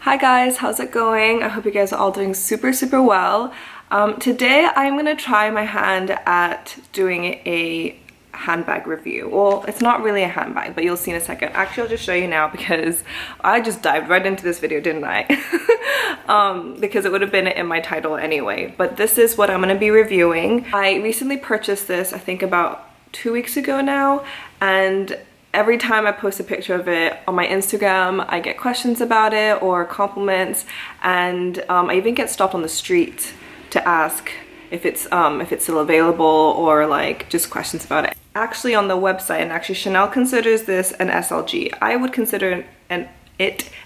Hi guys, how's it going? I hope you guys are all doing super well. Today I'm gonna try my hand at doing a handbag review. Well, it's not really a handbag, but you'll see in a second. Actually, I'll just show you now because I just dived right into this video, didn't I? Because it would have been in my title anyway. But this is what I'm gonna be reviewing. I recently purchased this, I think about 2 weeks ago now, and every time I post a picture of it on my Instagram, I get questions about it or compliments, and I even get stopped on the street to ask if it's still available, or like just questions about it. Actually on the website, and actually Chanel considers this an SLG. I would consider it an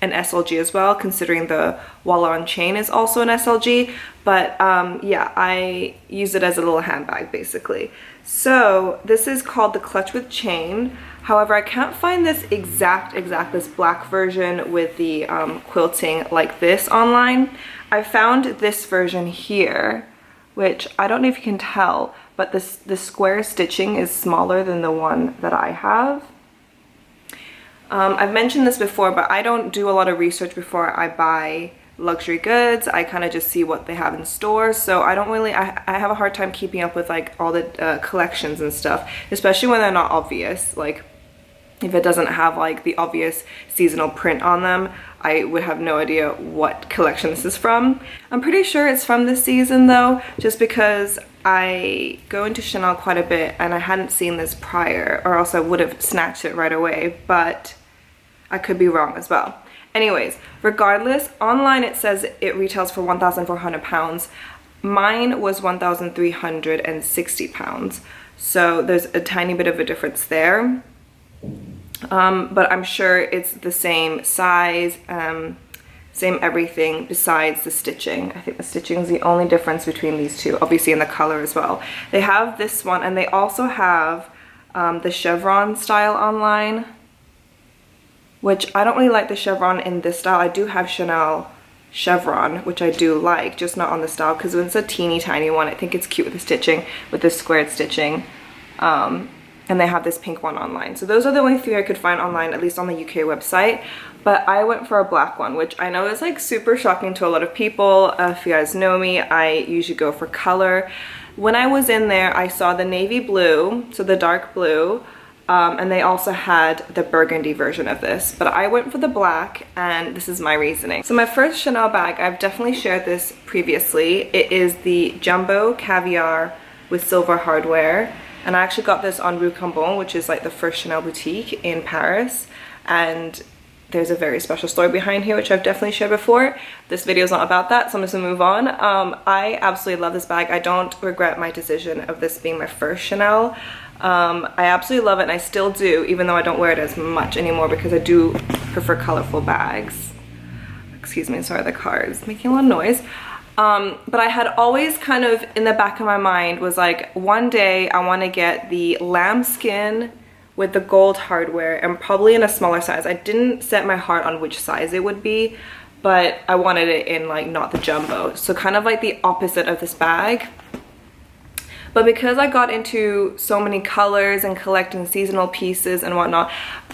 SLG as well, considering the Walla on chain is also an SLG, but yeah, I use it as a little handbag basically. So this is called the Clutch with Chain. However, I can't find this this black version with the quilting like this online. I found this version here, which I don't know if you can tell, but the square stitching is smaller than the one that I have. I've mentioned this before, but I don't do a lot of research before I buy luxury goods. I kind of just see what they have in stores, so I don't really, I have a hard time keeping up with like all the collections and stuff, especially when they're not obvious. Like if it doesn't have like the obvious seasonal print on them, I would have no idea what collection this is from. I'm pretty sure it's from this season though, just because I go into Chanel quite a bit and I hadn't seen this prior, or else I would have snatched it right away, but I could be wrong as well. Anyways, regardless, online it says it retails for £1,400. Mine was £1,360, so there's a tiny bit of a difference there. But I'm sure it's the same size, same everything besides the stitching. I think the stitching is the only difference between these two, obviously in the color as well. They have this one, and they also have the chevron style online, which I don't really like the chevron in this style. I do have Chanel chevron, which I do like, just not on the style, because it's a teeny tiny one. I think it's cute with the stitching, with the squared stitching. And they have this pink one online. So those are the only three I could find online, at least on the UK website. But I went for a black one, which I know is like super shocking to a lot of people. If you guys know me, I usually go for color. When I was in there, I saw the navy blue, so the dark blue, and they also had the burgundy version of this. But I went for the black, and this is my reasoning. So my first Chanel bag, I've definitely shared this previously. It is the Jumbo Caviar with silver hardware. And I actually got this on Rue Cambon, which is like the first Chanel boutique in Paris. And there's a very special story behind here, which I've definitely shared before. This video is not about that, so I'm just gonna move on. I absolutely love this bag. I don't regret my decision of this being my first Chanel. I absolutely love it, and I still do, even though I don't wear it as much anymore because I do prefer colorful bags. Excuse me, sorry, the car is making a lot of noise. But I had always kind of in the back of my mind was like, one day I want to get the lambskin with the gold hardware, and probably in a smaller size. I didn't set my heart on which size it would be, but I wanted it in like not the jumbo, so kind of like the opposite of this bag. But because I got into so many colors and collecting seasonal pieces and whatnot,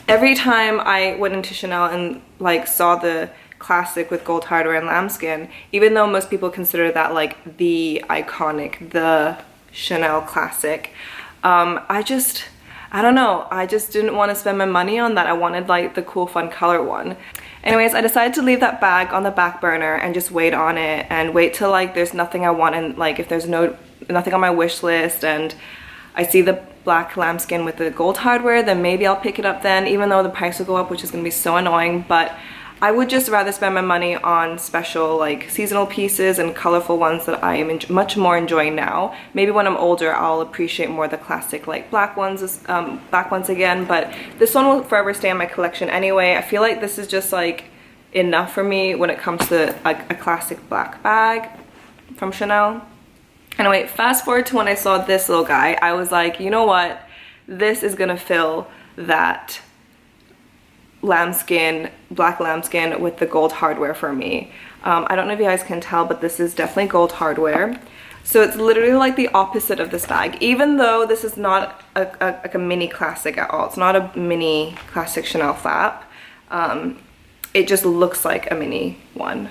every time I went into Chanel and like saw the classic with gold hardware and lambskin, even though most people consider that like the iconic, the Chanel classic, I don't know, I just didn't want to spend my money on that. I wanted like the cool fun color one. Anyways, I decided to leave that bag on the back burner and just wait on it, and wait till like there's nothing I want, and like if there's nothing on my wish list and I see the black lambskin with the gold hardware, then maybe I'll pick it up then, even though the price will go up, which is gonna be so annoying. But I would just rather spend my money on special like seasonal pieces and colorful ones that I am much more enjoying now. Maybe when I'm older, I'll appreciate more the classic like black ones again, but this one will forever stay in my collection anyway. I feel like this is just like enough for me when it comes to like a classic black bag from Chanel. Anyway, fast forward to when I saw this little guy, I was like, you know what? This is gonna fill that lambskin, black lambskin with the gold hardware for me. I don't know if you guys can tell, but this is definitely gold hardware. So it's literally like the opposite of this bag, even though this is not like a mini classic at all. It's not a mini classic Chanel flap. it just looks like a mini one.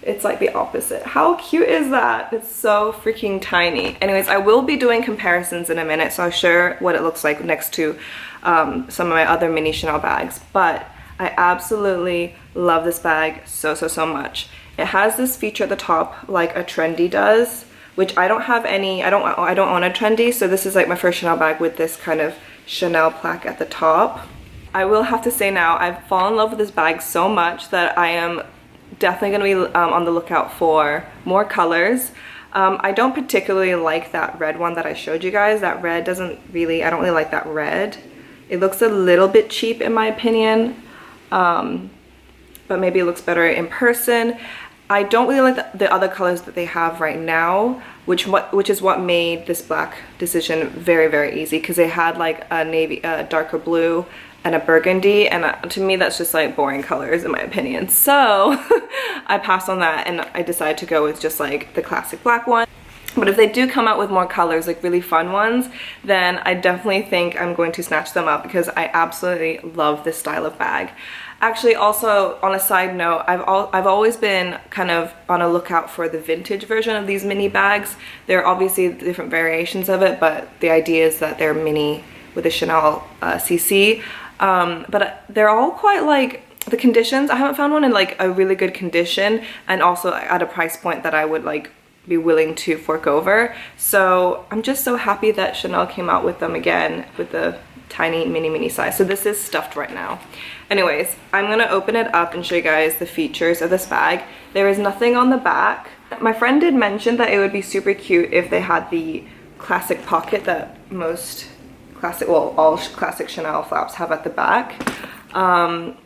It's like the opposite. How cute is that? It's so freaking tiny. Anyways, I will be doing comparisons in a minute, so I'll share what it looks like next to some of my other mini Chanel bags. But I absolutely love this bag so much. It has this feature at the top like a Trendy does, which I don't have any. I don't own a Trendy, so this is like my first Chanel bag with this kind of Chanel plaque at the top. I will have to say now, I've fallen in love with this bag so much that I am definitely going to be on the lookout for more colors. I don't particularly like that red one that I showed you guys. That red doesn't really, I don't really like that red. It looks a little bit cheap in my opinion, but maybe it looks better in person. I don't really like the other colors that they have right now, which is what made this black decision very easy, because they had like a navy, a darker blue, and a burgundy, and to me that's just like boring colors in my opinion. So I passed on that and I decided to go with just like the classic black one. But if they do come out with more colors, like really fun ones, then I definitely think I'm going to snatch them up, because I absolutely love this style of bag. Actually, also on a side note, I've always been kind of on a lookout for the vintage version of these mini bags. There are obviously different variations of it, but the idea is that they're mini with a Chanel CC. But they're all quite like, the conditions, I haven't found one in like a really good condition, and also at a price point that I would like be willing to fork over. So I'm just so happy that Chanel came out with them again with the tiny mini size. So this is stuffed right now. Anyways, I'm gonna open it up and show you guys the features of this bag. There is nothing on the back. My friend did mention that it would be super cute if they had the classic pocket that most classic, well, all classic Chanel flaps have at the back,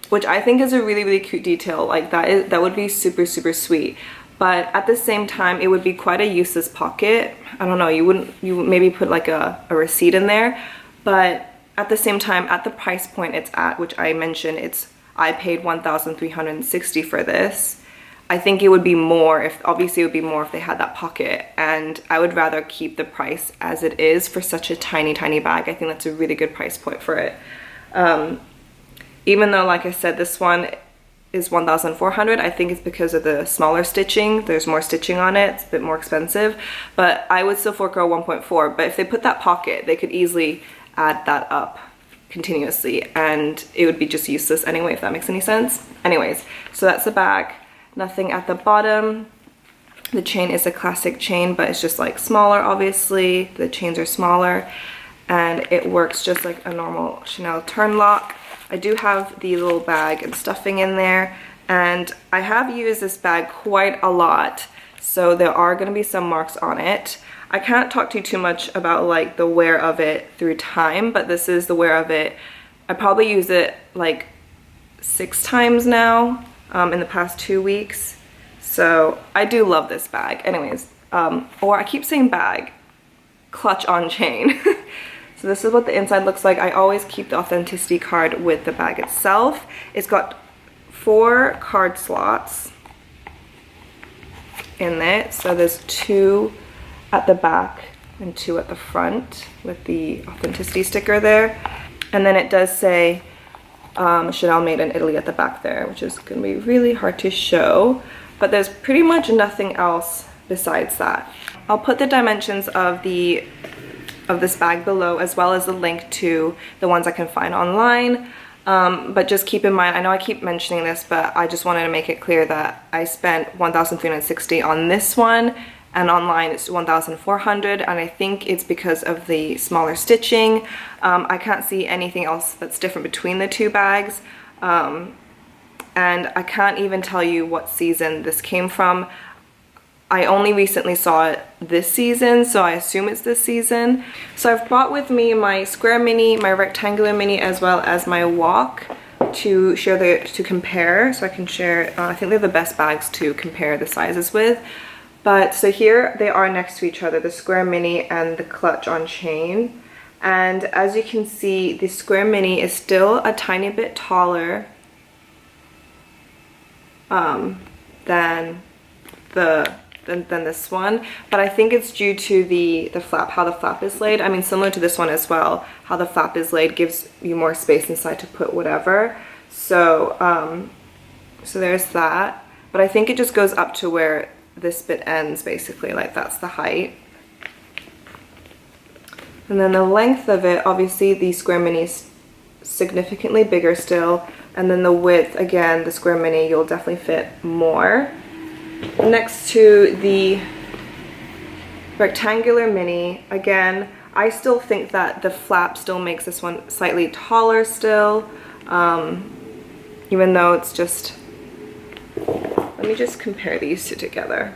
which I think is a really cute detail. Like that would be super sweet. But at the same time, it would be quite a useless pocket. I don't know, you would maybe put like a receipt in there, but at the same time, at the price point it's at, which I mentioned, I paid $1,360 for this. I think it would be more if, obviously it would be more if they had that pocket, and I would rather keep the price as it is for such a tiny bag. I think that's a really good price point for it. Even though, like I said, this one is $1,400, I think it's because of the smaller stitching. There's more stitching on it, it's a bit more expensive, but I would still forego 1.4. But if they put that pocket, they could easily add that up continuously, and it would be just useless anyway, if that makes any sense. Anyways, so that's the bag. Nothing at the bottom. The chain is a classic chain, but it's just like smaller, obviously. The chains are smaller, and it works just like a normal Chanel turn lock. I do have the little bag and stuffing in there, and I have used this bag quite a lot, so there are going to be some marks on it. I can't talk to you too much about like the wear of it through time, but this is the wear of it. I probably use it like 6 times now in the past 2 weeks, so I do love this bag. Anyways, or I keep saying bag, clutch on chain. So this is what the inside looks like. I always keep the authenticity card with the bag itself. It's got 4 card slots in it, so there's 2 at the back and 2 at the front with the authenticity sticker there. And then it does say Chanel made in Italy at the back there, which is going to be really hard to show, but there's pretty much nothing else besides that. I'll put the dimensions of this bag below, as well as the link to the ones I can find online. But just keep in mind, I know I keep mentioning this, but I just wanted to make it clear that I spent $1,360 on this one, and online it's $1,400, and I think it's because of the smaller stitching. I can't see anything else that's different between the 2 bags, and I can't even tell you what season this came from. I only recently saw it this season, so I assume it's this season. So I've brought with me my square mini, my rectangular mini, as well as my walk to compare, so I can share. I think they're the best bags to compare the sizes with. But so here they are next to each other, the square mini and the clutch on chain. And as you can see, the square mini is still a tiny bit taller than this one, but I think it's due to the flap, how the flap is laid. I mean, similar to this one as well, how the flap is laid gives you more space inside to put whatever. So, so there's that. But I think it just goes up to where this bit ends, basically, like that's the height. And then the length of it, obviously the square mini is significantly bigger still. And then the width, again, the square mini, you'll definitely fit more. Next to the rectangular mini, again, I still think that the flap still makes this one slightly taller still, even though it's just, let me just compare these two together.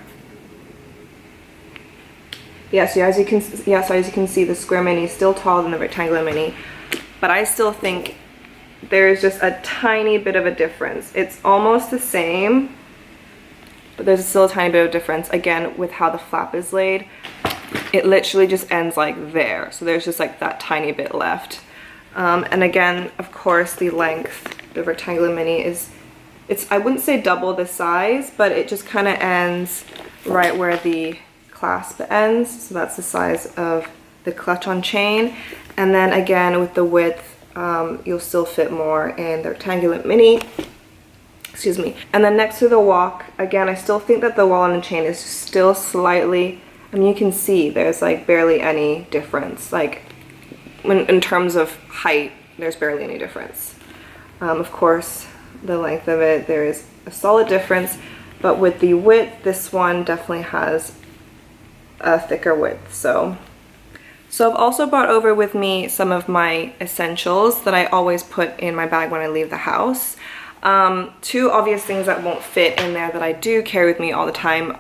Yeah, so as you can see, the square mini is still taller than the rectangular mini, but I still think there's just a tiny bit of a difference. It's almost the same, but there's still a tiny bit of difference, again, with how the flap is laid. It literally just ends like there, so there's just like that tiny bit left. And again, of course, the length, the rectangular mini is, I wouldn't say double the size, but it just kind of ends right where the clasp ends, so that's the size of the clutch on chain. And then again, with the width, you'll still fit more in the rectangular mini. Excuse me. And then next to the walk, again, I still think that the wall and chain is still slightly, I mean, you can see there's like barely any difference. Like in terms of height, there's barely any difference. Of course, the length of it, there is a solid difference, but with the width, this one definitely has a thicker width. So I've also brought over with me some of my essentials that I always put in my bag when I leave the house. Two obvious things that won't fit in there that I do carry with me all the time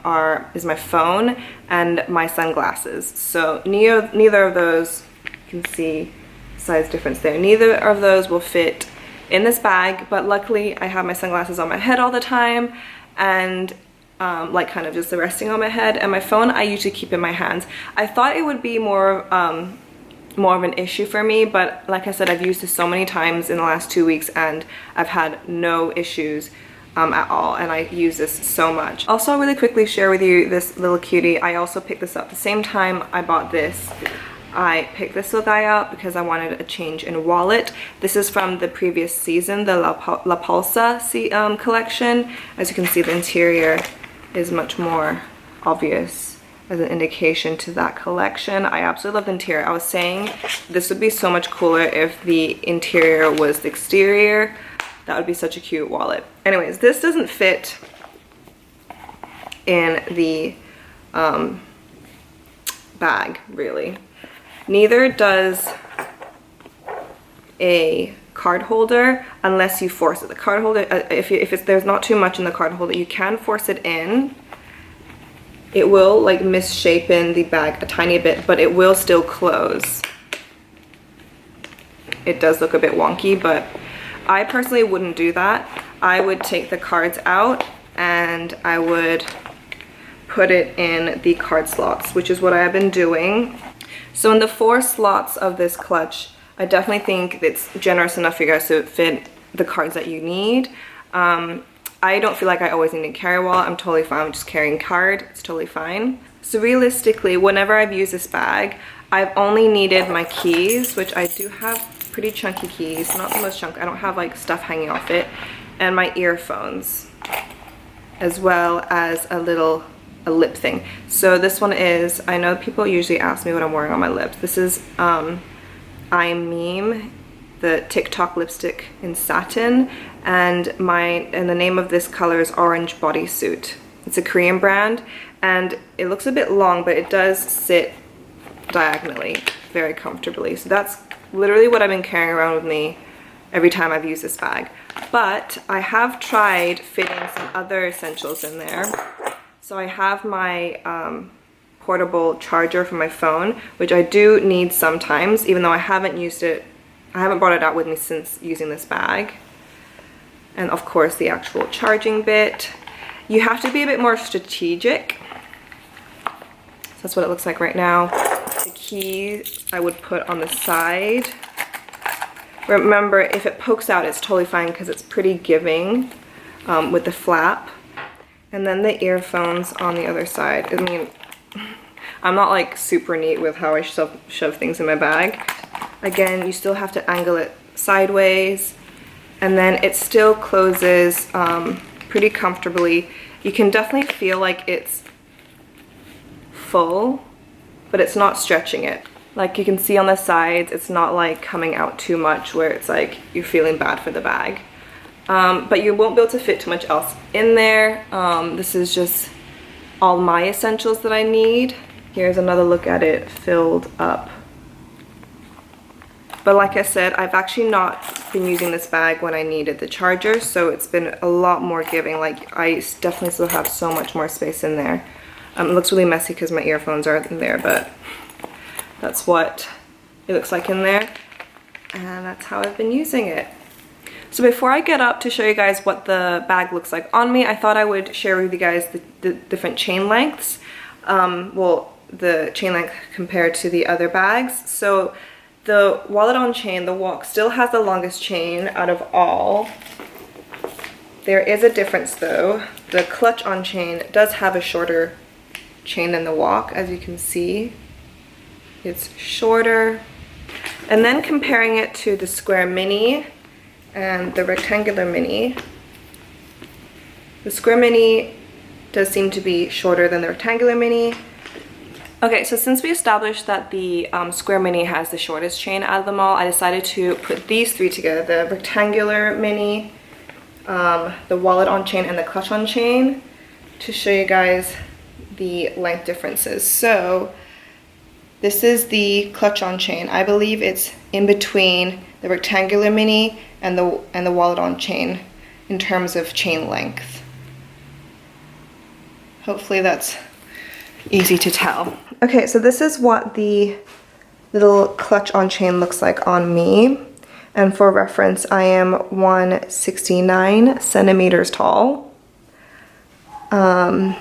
is my phone and my sunglasses. So neither of those, you can see size difference there, neither of those will fit in this bag, but luckily I have my sunglasses on my head all the time, and like kind of just resting on my head, and my phone I usually keep in my hands. I thought it would be more of an issue for me, but like I said, I've used this so many times in the last 2 weeks and I've had no issues at all, and I use this so much. Also, I'll really quickly share with you this little cutie. I also picked this up the same time I bought this. I picked this little guy up because I wanted a change in wallet. This is from the previous season, the La Palsa collection. As you can see, the interior is much more obvious as an indication to that collection. I absolutely love the interior. I was saying this would be so much cooler if the interior was the exterior. That would be such a cute wallet. Anyways, this doesn't fit in the bag, really. Neither does a card holder unless you force it. The card holder, if there's not too much in the card holder, you can force it in. It will like misshapen the bag a tiny bit, but it will still close. It does look a bit wonky, but I personally wouldn't do that. I would take the cards out and I would put it in the card slots, which is what I have been doing. So in the 4 slots of this clutch, I definitely think it's generous enough for you guys to fit the cards that you need. I don't feel like I always need to carry a wallet. I'm totally fine with just carrying a card. It's totally fine. So realistically, whenever I've used this bag, I've only needed my keys, which I do have pretty chunky keys, not the most chunky. I don't have like stuff hanging off it, and my earphones, as well as a lip thing. So this one is, I know people usually ask me what I'm wearing on my lips. This is I Meme, the TikTok lipstick in satin, and the name of this color is Orange Bodysuit. It's a Korean brand, and it looks a bit long, but it does sit diagonally very comfortably. So that's literally what I've been carrying around with me every time I've used this bag. But I have tried fitting some other essentials in there. So I have my portable charger for my phone, which I do need sometimes, even though I haven't used it. I haven't brought it out with me since using this bag. And of course the actual charging bit. You have to be a bit more strategic. So that's what it looks like right now. The keys I would put on the side. Remember, if it pokes out, it's totally fine because it's pretty giving with the flap. And then the earphones on the other side. I mean, I'm not like super neat with how I shove things in my bag. Again, you still have to angle it sideways. and then it still closes pretty comfortably. You can definitely feel like it's full, but it's not stretching it. Like you can see on the sides, it's not like coming out too much where it's like you're feeling bad for the bag. But you won't be able to fit too much else in there. This is just all my essentials that I need. Here's another look at it filled up. But like I said, I've actually not been using this bag when I needed the charger, so it's been a lot more giving. Like I definitely still have so much more space in there. It looks really messy because my earphones are in there, but that's what it looks like in there. And that's how I've been using it. So before I get up to show you guys what the bag looks like on me, I thought I would share with you guys the different chain lengths. Well, the chain length compared to the other bags. So the wallet on chain, the walk, still has the longest chain out of all. There is a difference though. The clutch on chain does have a shorter chain than the walk, as you can see. It's shorter. And then comparing it to the square mini and the rectangular mini, the square mini does seem to be shorter than the rectangular mini. Okay, so since we established that the square mini has the shortest chain out of them all, I decided to put these three together, the rectangular mini, the wallet on chain, and the clutch on chain, to show you guys the length differences. So this is the clutch on chain. I believe it's in between the rectangular mini and the wallet on chain in terms of chain length. Hopefully that's easy to tell. Okay, so this is what the little clutch on chain looks like on me. And for reference, I am 169 centimeters tall. And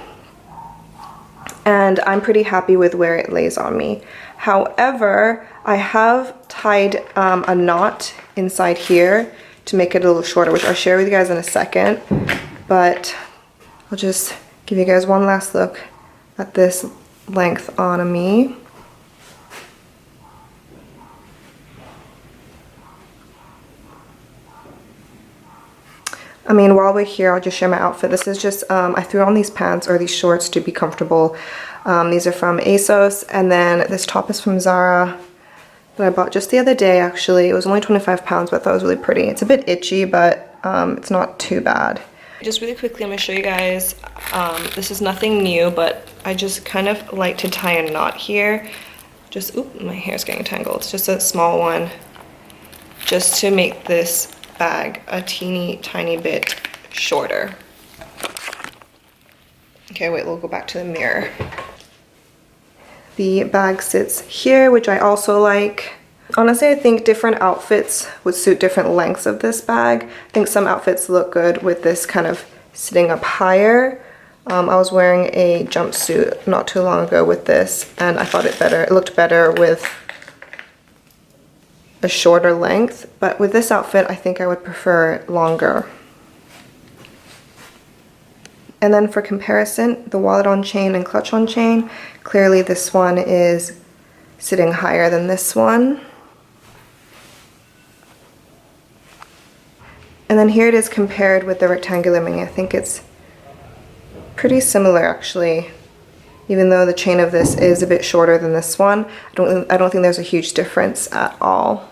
I'm pretty happy with where it lays on me. However, I have tied a knot inside here to make it a little shorter, which I'll share with you guys in a second. But I'll just give you guys one last look at this length on me. I mean, while we're here, I'll just share my outfit. This is just, I threw on these pants or these shorts to be comfortable. These are from ASOS, and then this top is from Zara that I bought just the other day, actually. It was only 25 pounds, but I thought it was really pretty. It's a bit itchy, but it's not too bad. Just really quickly, I'm gonna show you guys, this is nothing new, but I just kind of like to tie a knot here. Just, oop, my hair's getting tangled. It's just a small one, just to make this bag a teeny tiny bit shorter. Okay, wait, we'll go back to the mirror. The bag sits here, which I also like. Honestly, I think different outfits would suit different lengths of this bag. I think some outfits look good with this kind of sitting up higher. I was wearing a jumpsuit not too long ago with this, and I thought it looked better with a shorter length, but with this outfit, I think I would prefer longer. And then for comparison, the wallet on chain and clutch on chain, clearly this one is sitting higher than this one. And then here it is compared with the rectangular mini. I think it's pretty similar actually, even though the chain of this is a bit shorter than this one. I don't think there's a huge difference at all.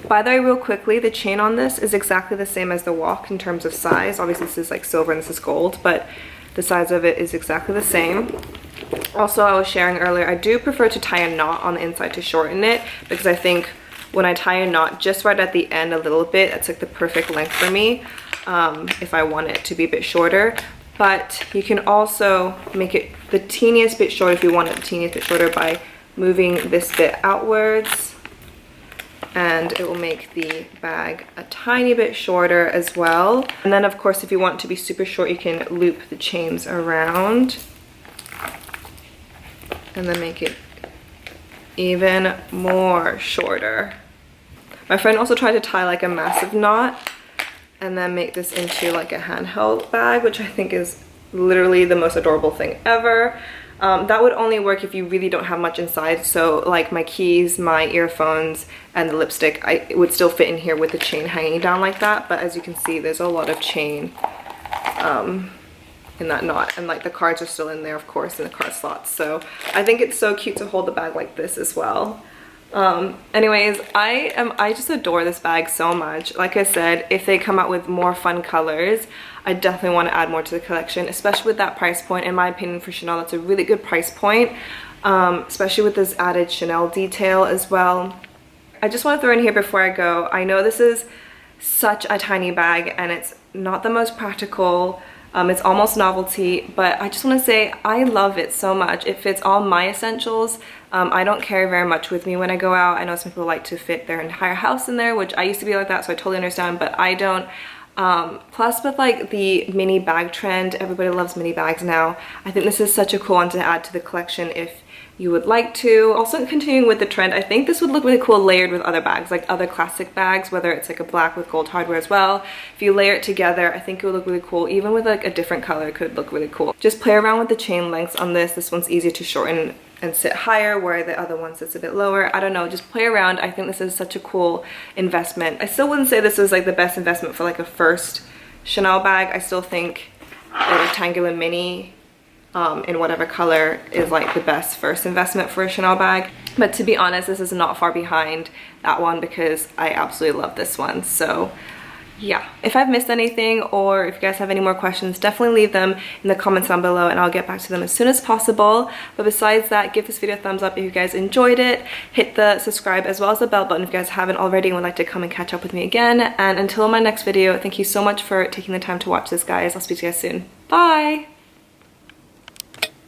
By the way, real quickly, the chain on this is exactly the same as the walk in terms of size. Obviously this is like silver and this is gold, but the size of it is exactly the same. Also, I was sharing earlier, I do prefer to tie a knot on the inside to shorten it, because I think when I tie a knot just right at the end a little bit, it's like the perfect length for me if I want it to be a bit shorter. But you can also make it the teeniest bit shorter if you want it the teeniest bit shorter by moving this bit outwards, and it will make the bag a tiny bit shorter as well. And then of course, if you want it to be super short, you can loop the chains around and then make it even more shorter. My friend also tried to tie like a massive knot and then make this into like a handheld bag, which I think is literally the most adorable thing ever. That would only work if you really don't have much inside. So like my keys, my earphones, and the lipstick, it would still fit in here with the chain hanging down like that. But as you can see, there's a lot of chain in that knot, and like the cards are still in there, of course, in the card slots. So I think it's so cute to hold the bag like this as well. Anyways, I just adore this bag so much. Like I said, if they come out with more fun colors, I definitely want to add more to the collection, especially with that price point. In my opinion, for Chanel, that's a really good price point, especially with this added Chanel detail as well. I just want to throw in here before I go, I know this is such a tiny bag and it's not the most practical. It's almost novelty, but I just want to say I love it so much. It fits all my essentials. I don't carry very much with me when I go out. I know some people like to fit their entire house in there, which I used to be like that, so I totally understand, but I don't. Plus with like the mini bag trend, everybody loves mini bags now. I think this is such a cool one to add to the collection if you would like to. Also continuing with the trend, I think this would look really cool layered with other bags, like other classic bags, whether it's like a black with gold hardware as well. If you layer it together, I think it would look really cool. Even with like a different color, it could look really cool. Just play around with the chain lengths on this. This one's easier to shorten and sit higher, where the other one sits a bit lower. I don't know, just play around. I think this is such a cool investment. I still wouldn't say this is like the best investment for like a first Chanel bag. I still think a rectangular mini in whatever color is like the best first investment for a Chanel bag. But to be honest, this is not far behind that one because I absolutely love this one. So yeah, if I've missed anything or if you guys have any more questions, definitely leave them in the comments down below and I'll get back to them as soon as possible. But besides that, give this video a thumbs up if you guys enjoyed it. Hit the subscribe as well as the bell button if you guys haven't already and would like to come and catch up with me again. And until my next video, thank you so much for taking the time to watch this, guys. I'll speak to you guys soon. Bye!